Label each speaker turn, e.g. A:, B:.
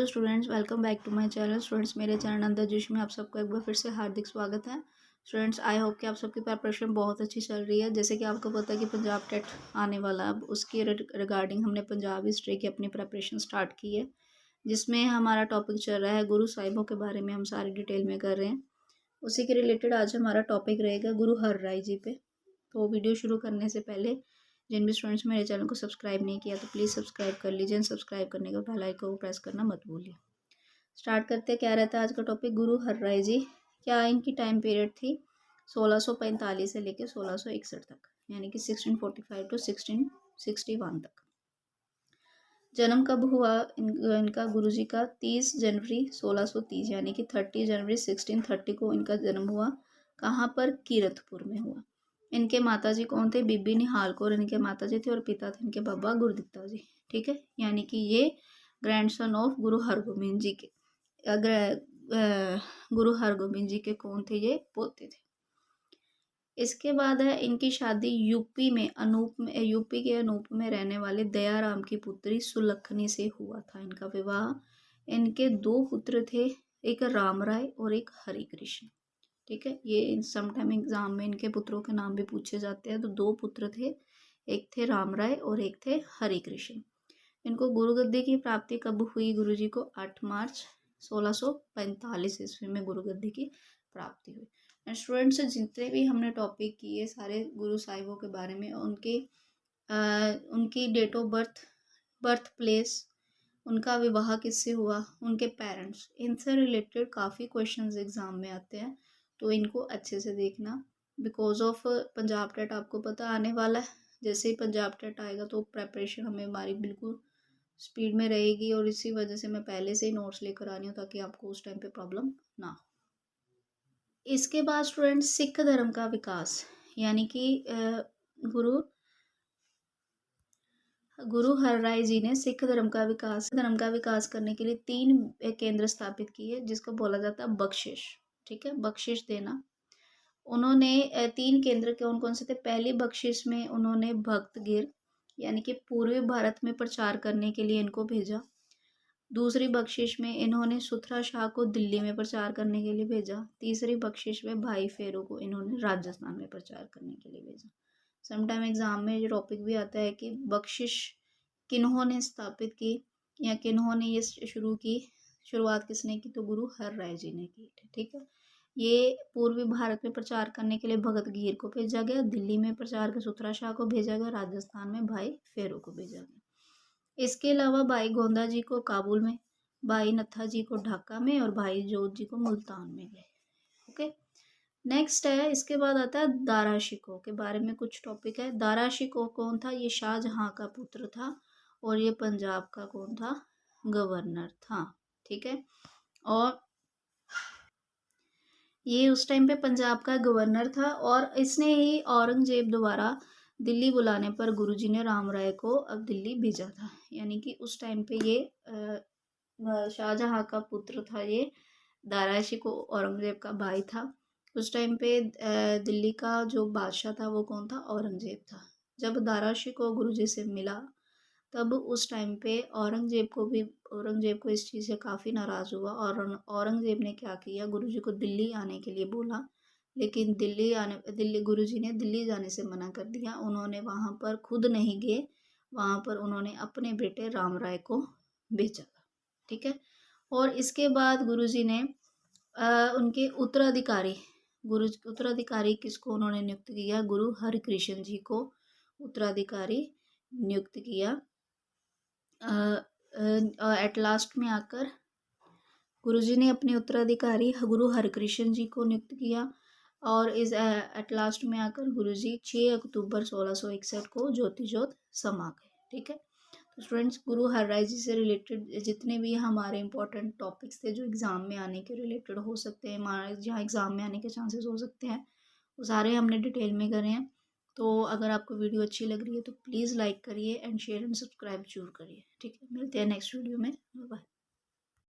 A: Hello students, welcome back to my channel. Students, मेरे channel अंदर जोश में आप सबका एक बार फिर से हार्दिक स्वागत है। स्टूडेंट्स, आई होप कि आप सबकी प्रिपरेशन बहुत अच्छी चल रही है। जैसे कि आपको पता है कि पंजाब टेट आने वाला है, अब उसके रिगार्डिंग हमने पंजाब हिस्ट्री की अपनी प्रिपरेशन स्टार्ट की है, जिसमें हमारा टॉपिक चल रहा है गुरु साहिबों के बारे में। हम सारी डिटेल में कर रहे हैं। उसी के रिलेटेड आज हमारा टॉपिक रहेगा गुरु हरराय जी पे। तो वीडियो शुरू करने से पहले जिन भी स्टूडेंट्स मेरे चैनल को सब्सक्राइब नहीं किया तो प्लीज़ सब्सक्राइब कर लीजिए। सब्सक्राइब करने के बेल आइकन को प्रेस करना मत भूलिए। स्टार्ट करते हैं। क्या रहता है आज का टॉपिक? गुरु हरराय जी। क्या इनकी टाइम पीरियड थी? 1645 से लेकर 1661 तक, यानी कि 1645 टू 1661 तक। जन्म कब हुआ इनका गुरुजी का? 30 जनवरी 1630, यानी कि 30 जनवरी 1630 को इनका जन्म हुआ। कहाँ पर? कीरतपुर में हुआ। इनके माताजी कौन थे? बीबी निहाल कौर इनके माताजी थे, और पिता थे इनके बाबा गुरदित्ता जी। ठीक है, यानी कि ये ग्रैंडसन ऑफ गुरु हरगोबिंद जी के गुरु हरगोबिंद जी के कौन थे? ये पोते थे। इसके बाद है इनकी शादी यूपी के अनूप में रहने वाले दयाराम की पुत्री सुलखनी से हुआ था इनका विवाह। इनके दो पुत्र थे, एक राम राय और एक हरि कृष्ण। ठीक है, ये समटाइम एग्जाम में इनके पुत्रों के नाम भी पूछे जाते हैं। तो दो पुत्र थे, एक थे राम राय और एक थे हरि कृष्ण। इनको गुरुगद्दी की प्राप्ति कब हुई? गुरुजी को 8 मार्च 1645 ईस्वी में गुरुगद्दी की प्राप्ति हुई। एंड स्टूडेंट्स, जितने भी हमने टॉपिक किए सारे गुरु साहिबों के बारे में, उनकी डेट ऑफ बर्थ प्लेस, उनका विवाह किससे हुआ, उनके पेरेंट्स, इनसे रिलेटेड काफ़ी क्वेश्चंस एग्जाम में आते हैं। तो इनको अच्छे से देखना, बिकॉज ऑफ पंजाब टेट आपको पता आने वाला है। जैसे ही पंजाब टेट आएगा तो प्रेपरेशन हमारी बिल्कुल स्पीड में रहेगी, और इसी वजह से मैं पहले से ही नोट्स लेकर आ रही हूँ ताकि आपको उस टाइम पे प्रॉब्लम ना हो। इसके बाद स्टूडेंट, सिख धर्म का विकास, यानी कि गुरु हरराय जी ने सिख धर्म का विकास करने के लिए 3 केंद्र स्थापित किए, जिसको बोला जाता है बख्शिश। ठीक है, बख्शिश देना। उन्होंने 3 केंद्र कौन कौन से थे? पहली बख्शिश में उन्होंने भक्तगिर, यानी कि पूर्वी भारत में प्रचार करने के लिए इनको भेजा। दूसरी बख्शिश में इन्होंने सुथरा शाह को दिल्ली में प्रचार करने के लिए भेजा। तीसरी बख्शिश में भाई फेरो को इन्होंने राजस्थान में प्रचार करने के लिए भेजा। समटाइम एग्जाम में ये टॉपिक भी आता है कि बख्शिश किन्होंने स्थापित की या किन्होंने ये शुरुआत किसने की? तो गुरु हरराय जी ने की। ठीक है, ये पूर्वी भारत में प्रचार करने के लिए भगत गिर को भेजा गया, दिल्ली में प्रचार के सुथरा शाह को भेजा गया, राजस्थान में भाई फेरो को भेजा गया। इसके अलावा भाई गोंदा जी को काबुल में, भाई नत्था जी को ढाका में, और भाई जोत जी को मुल्तान में गए। ओके, नेक्स्ट है, इसके बाद आता है दारा शिकोह के बारे में कुछ टॉपिक है। दारा शिकोह कौन था? ये शाहजहां का पुत्र था, और ये पंजाब का कौन था? गवर्नर था। ठीक है, और ये उस टाइम पे पंजाब का गवर्नर था, और इसने ही औरंगजेब द्वारा दिल्ली बुलाने पर गुरुजी ने राम राय को अब दिल्ली भेजा था। यानी कि उस टाइम पे ये शाहजहां का पुत्र था। ये दारा शिकोह औरंगजेब का भाई था। उस टाइम पे दिल्ली का जो बादशाह था वो कौन था? औरंगजेब था। जब दारा शिकोह गुरुजी से मिला तब उस टाइम पे औरंगजेब को इस चीज़ से काफ़ी नाराज़ हुआ, और औरंगजेब ने क्या किया? गुरुजी को दिल्ली आने के लिए बोला, लेकिन गुरुजी ने दिल्ली जाने से मना कर दिया। उन्होंने वहाँ पर खुद नहीं गए, वहाँ पर उन्होंने अपने बेटे राम राय को भेजा था। ठीक है, और इसके बाद गुरुजी ने उनके उत्तराधिकारी किसको उन्होंने नियुक्त किया? गुरु हरिकृष्ण जी को उत्तराधिकारी नियुक्त किया। एट लास्ट में आकर गुरुजी ने अपने उत्तराधिकारी गुरु हरकृष्ण जी को नियुक्त किया, और इस एट लास्ट में आकर गुरुजी 6 अक्टूबर 1661 को ज्योति ज्योत समा गए। ठीक है, तो स्टूडेंट्स, गुरु हरराय जी से रिलेटेड जितने भी हमारे इंपॉर्टेंट टॉपिक्स थे जो एग्ज़ाम में आने के रिलेटेड हो सकते हैं, जहाँ एग्ज़ाम में आने के चांसेस हो सकते हैं, वो सारे हमने डिटेल में करे हैं। तो अगर आपको वीडियो अच्छी लग रही है तो प्लीज़ लाइक करिए एंड शेयर एंड सब्सक्राइब जरूर करिए। ठीक है, मिलते हैं नेक्स्ट वीडियो में। बाय।